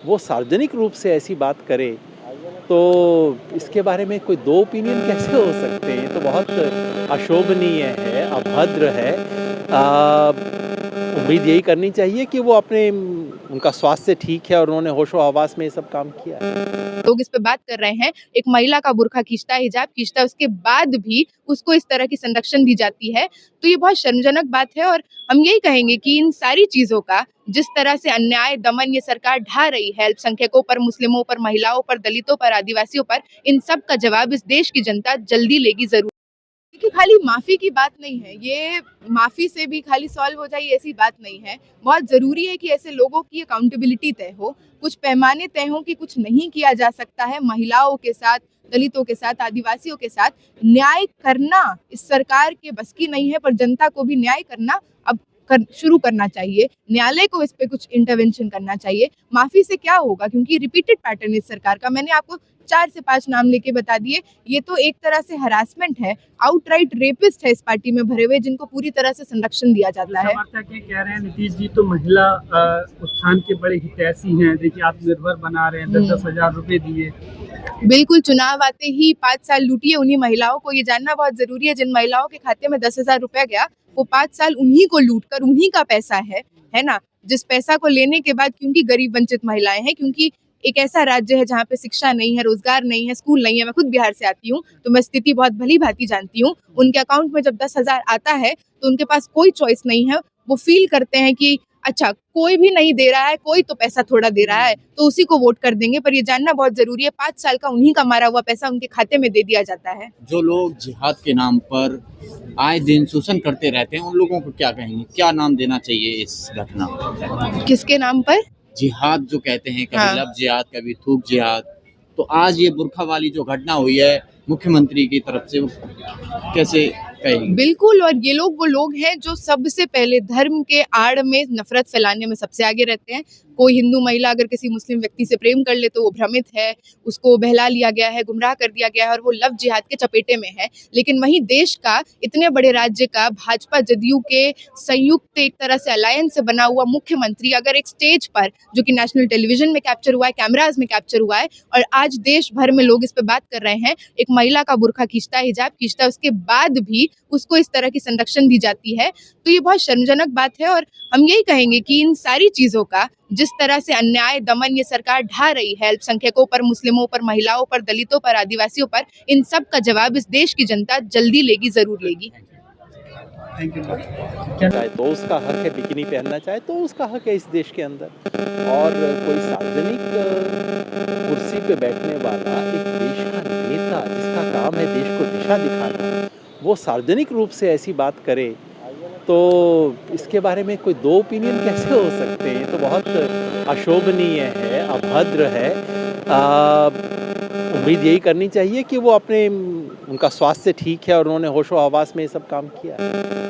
वो सार्वजनिक रूप से ऐसी बात करे, तो इसके बारे में कोई 2 ओपिनियन कैसे हो सकते हैं? ये तो बहुत अशोभनीय है, अभद्र है। उम्मीद यही करनी चाहिए कि वो उनका स्वास्थ्य ठीक है और उन्होंने होशो-हवास में ये सब काम किया है। लोग इस पे बात कर रहे हैं, एक महिला का बुर्का खींचता है, हिजाब खींचता है, उसके बाद भी उसको इस तरह की संरक्षण दी जाती है, तो ये बहुत शर्मजनक बात है। और हम यही कहेंगे कि इन सारी चीज़ों का जिस तरह से अन्याय, दमन ये सरकार ढा रही है अल्पसंख्यकों पर, मुस्लिमों पर, महिलाओं पर, दलितों पर, आदिवासियों पर, इन सब का जवाब इस देश की जनता जल्दी लेगी ज़रूर। देखिए, खाली माफ़ी की बात नहीं है, ये माफ़ी से भी खाली सॉल्व हो जाए ऐसी बात नहीं है। बहुत ज़रूरी है कि ऐसे लोगों की अकाउंटेबिलिटी तय हो, कुछ पैमाने तय हों कि कुछ नहीं किया जा सकता है महिलाओं के साथ, दलितों के साथ, आदिवासियों के साथ। न्याय करना इस सरकार के बस की नहीं है, पर जनता को भी न्याय करना अब शुरू करना चाहिए। न्यायालय को इस पे कुछ इंटरवेंशन करना चाहिए। माफ़ी से क्या होगा, क्योंकि रिपीटेड पैटर्न इस सरकार का, मैंने आपको 4 से 5 नाम लेके बता दिए। ये तो एक तरह से हरासमेंट है, आउटराइट रेपिस्ट है इस पार्टी में भरे हुए, जिनको पूरी तरह से संरक्षण दिया जाता है। समर्थक ये कह रहे हैं नीतीश जी तो महिला उत्थान के बड़े हितैषी हैं, देखिए आत्मनिर्भर बना रहे हैं, 10-10 हजार रुपए दिए। बिल्कुल, चुनाव आते ही 5 साल लूटिए उन्हीं महिलाओं को। ये जानना बहुत जरूरी है, जिन महिलाओं के खाते में 10,000 रुपया गया, वो 5 साल उन्हीं को लूट कर, उन्हीं का पैसा है ना? जिस पैसा को लेने के बाद, क्योंकि गरीब वंचित महिलाएं हैं, क्योंकि एक ऐसा राज्य है जहाँ पे शिक्षा नहीं है, रोजगार नहीं है, स्कूल नहीं है। मैं खुद बिहार से आती हूँ, तो मैं स्थिति बहुत भली भांति जानती हूँ। उनके अकाउंट में जब 10,000 आता है, तो उनके पास कोई चॉइस नहीं है। वो फील करते हैं कि अच्छा, कोई भी नहीं दे रहा है, कोई तो पैसा थोड़ा दे रहा है, तो उसी को वोट कर देंगे। पर ये जानना बहुत जरूरी है, 5 साल का उन्हीं का मारा हुआ पैसा उनके खाते में दे दिया जाता है। जो लोग जिहाद के नाम पर आए दिन शोषण करते रहते हैं, उन लोगों को क्या कहेंगे? क्या नाम देना चाहिए इस घटना को? किसके नाम पर? जिहाद जो कहते हैं, कभी हाँ। लव जिहाद, कभी थूक जिहाद। तो आज ये बुर्का वाली जो घटना हुई है मुख्यमंत्री की तरफ से, वो कैसे कहेंगे? बिल्कुल, और ये लोग वो लोग हैं जो सबसे पहले धर्म के आड़ में नफरत फैलाने में सबसे आगे रहते हैं। कोई हिंदू महिला अगर किसी मुस्लिम व्यक्ति से प्रेम कर ले तो वो भ्रमित है, उसको बहला लिया गया है, गुमराह कर दिया गया है, और वो लव जिहाद के चपेटे में है। लेकिन वहीं देश का, इतने बड़े राज्य का, भाजपा जदयू के संयुक्त एक तरह से अलायंस से बना हुआ मुख्यमंत्री अगर एक स्टेज पर, जो कि नेशनल टेलीविजन में कैप्चर हुआ है, कैमराज में कैप्चर हुआ है, और आज देश भर में लोग इस पे बात कर रहे हैं, एक महिला का बुर्का खींचता है, हिजाब खींचता है, उसके बाद भी उसको इस तरह की संरक्षण दी जाती है, तो ये बहुत शर्मजनक बात है। और हम यही कहेंगे कि इन सारी चीजों का जिस तरह से अन्याय, दमन ये सरकार ढा रही है अल्पसंख्यकों पर, मुस्लिमों पर, महिलाओं पर, दलितों पर, आदिवासियों पर, इन सब का जवाब इस देश की जनता जल्दी लेगी, जरूर लेगी। चाहे तो उसका हक है, बिकिनी पहनना चाहे तो उसका हक है इस देश के अंदर। और कोई सार्वजनिक कुर्सी पे बैठने वाला एक देश का नेता, जिसका काम है देश को दिशा दिखाना, वो सार्वजनिक रूप से ऐसी बात करे, तो इसके बारे में कोई 2 ओपिनियन कैसे हो सकते हैं? ये तो बहुत अशोभनीय है, अभद्र है। उम्मीद यही करनी चाहिए कि वो उनका स्वास्थ्य ठीक है और उन्होंने होशो-हवास में ये सब काम किया है।